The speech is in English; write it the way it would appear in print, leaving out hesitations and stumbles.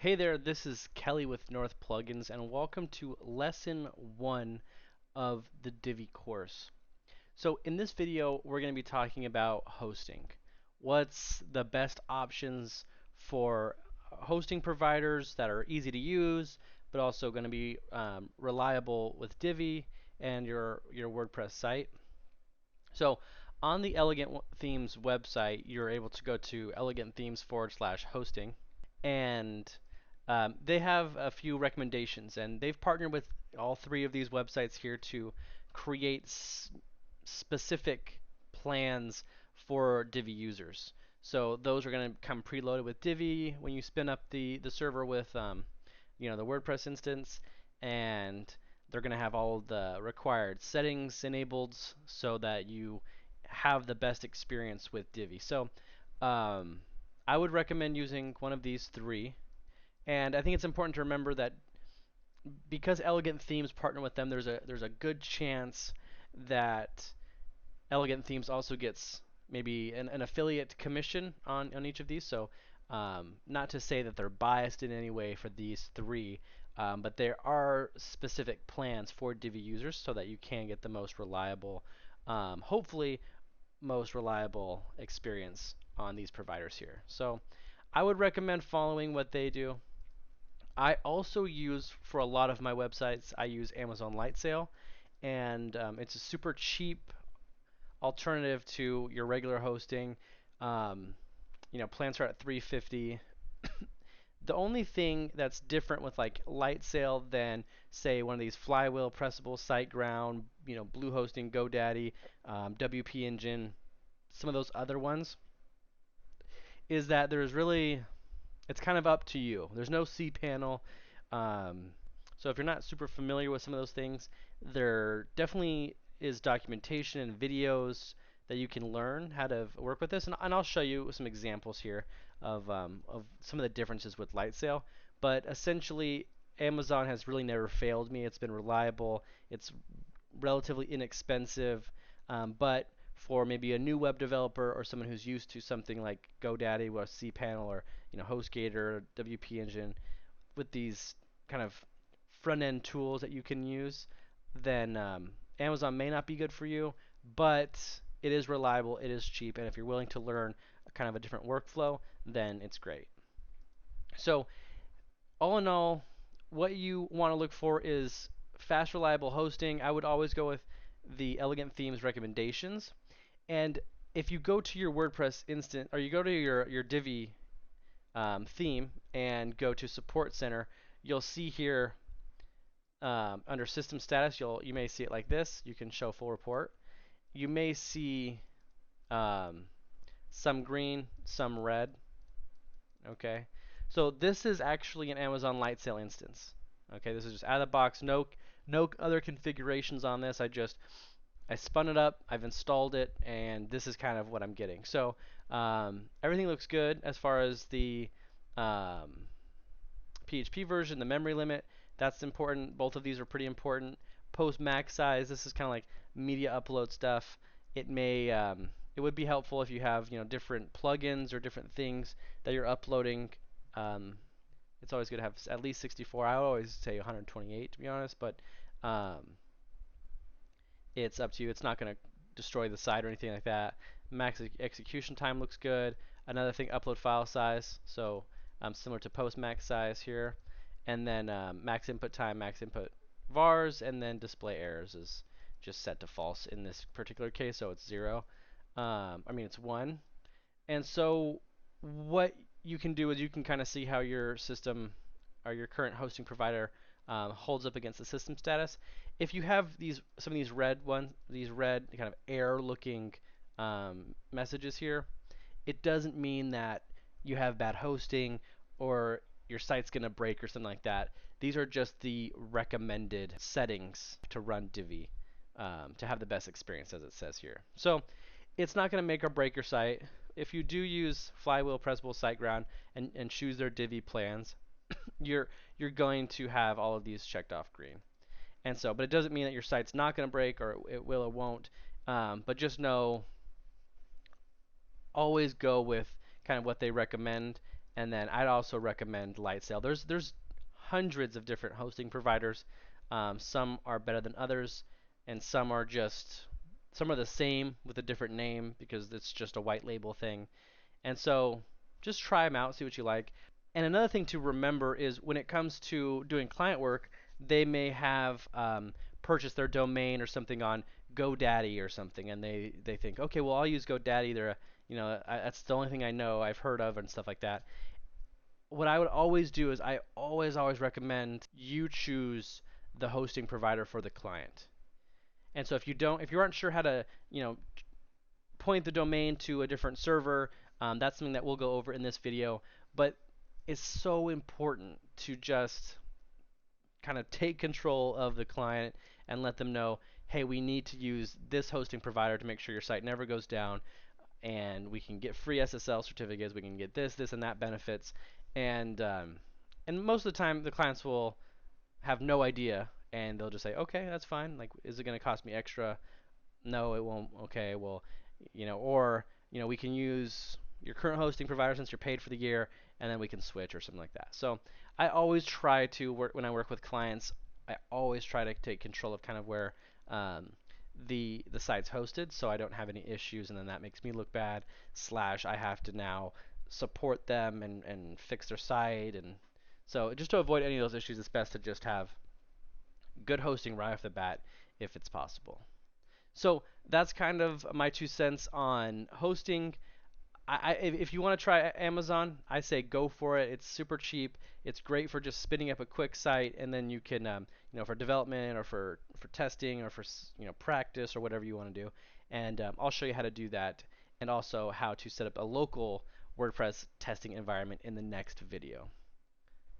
Hey there, this is Kelly with North Plugins, and welcome to Lesson 1 of the Divi course. So in this video, we're going to be talking about hosting. What's the best options for hosting providers that are easy to use, but also going to be reliable with Divi and your WordPress site. So on the Elegant Themes website, you're able to go to elegantthemes/hosting, and they have a few recommendations, and they've partnered with all three of these websites here to create specific plans for Divi users. So those are going to come preloaded with Divi when you spin up the server with the WordPress instance, and they're going to have all the required settings enabled so that you have the best experience with Divi. So um, I would recommend using one of these three. And I think it's important to remember that because Elegant Themes partner with them, there's a good chance that Elegant Themes also gets maybe an affiliate commission on each of these. So not to say that they're biased in any way for these three, but there are specific plans for Divi users so that you can get the most reliable, hopefully most reliable experience on these providers here. So I would recommend following what they do. I also use, for a lot of my websites, I use Amazon Lightsail, and it's a super cheap alternative to your regular hosting. Um, plans start at 350. The only thing that's different with like Lightsail than say one of these Flywheel, Pressable, SiteGround, Bluehosting, GoDaddy, WP Engine, some of those other ones, is that it's kind of up to you. There's no cPanel. Um, so if you're not super familiar with some of those things, there definitely is documentation and videos that you can learn how to work with this. And I'll show you some examples here of some of the differences with Lightsail. But essentially, Amazon has really never failed me. It's been reliable. It's relatively inexpensive, but for maybe a new web developer or someone who's used to something like GoDaddy with cPanel or HostGator, WP Engine, with these kind of front-end tools that you can use, then Amazon may not be good for you, but it is reliable, it is cheap, and if you're willing to learn kind of a different workflow, then it's great. So all in all, what you want to look for is fast, reliable hosting. I would always go with the Elegant Themes recommendations. And if you go to your WordPress instance, or you go to your Divi theme and go to Support Center, you'll see here under System Status, you may see it like this. You can show full report. You may see um, some green, some red. Okay, so this is actually an Amazon Lightsail instance. Okay, this is just out of the box, no other configurations on this. I spun it up, I've installed it, and this is kind of what I'm getting. So everything looks good as far as the um, PHP version, the memory limit. That's important. Both of these are pretty important. Post max size. This is kind of like media upload stuff. It would be helpful if you have different plugins or different things that you're uploading. Um, it's always good to have at least 64. I always say 128 to be honest, but it's up to you. It's not going to destroy the site or anything like that. Max execution time looks good. Another thing, upload file size. So similar to post max size here. And then max input time, max input vars, and then display errors is just set to false in this particular case, so it's 0. It's 1. And so what you can do is you can kind of see how your system or your current hosting provider holds up against the system status. If you have some of these red kind of error-looking messages here, it doesn't mean that you have bad hosting or your site's going to break or something like that. These are just the recommended settings to run Divi to have the best experience, as it says here. So it's not going to make or break your site. If you do use Flywheel, Pressable, SiteGround, and choose their Divi plans, you're going to have all of these checked off green. And so, but it doesn't mean that your site's not going to break or it will or won't. But just know, always go with kind of what they recommend. And then I'd also recommend Lightsail. There's hundreds of different hosting providers. Some are better than others, and some are the same with a different name because it's just a white label thing. And so just try them out, see what you like. And another thing to remember is when it comes to doing client work, they may have purchased their domain or something on GoDaddy or something, and they think, okay, well I'll use GoDaddy. That's the only thing I know, I've heard of, and stuff like that. What I would always do is I always recommend you choose the hosting provider for the client. And so if you aren't sure how to, point the domain to a different server, that's something that we'll go over in this video. But it's so important to just kind of take control of the client and let them know, hey, we need to use this hosting provider to make sure your site never goes down, and we can get free SSL certificates, we can get this, and that benefits, and most of the time the clients will have no idea, and they'll just say, okay, that's fine. Like, is it going to cost me extra? No, it won't. Okay, well, or we can use your current hosting provider since you're paid for the year, and then we can switch or something like that. So I always try to work when I work with clients. I always try to take control of kind of where um, the site's hosted, so I don't have any issues, and then that makes me look bad. Slash, I have to now support them and fix their site, and so just to avoid any of those issues, it's best to just have good hosting right off the bat if it's possible. So that's kind of my 2 cents on hosting. If you want to try Amazon, I say go for it. It's super cheap. It's great for just spinning up a quick site, and then you can, for development or for testing or for practice or whatever you want to do. And I'll show you how to do that, and also how to set up a local WordPress testing environment in the next video.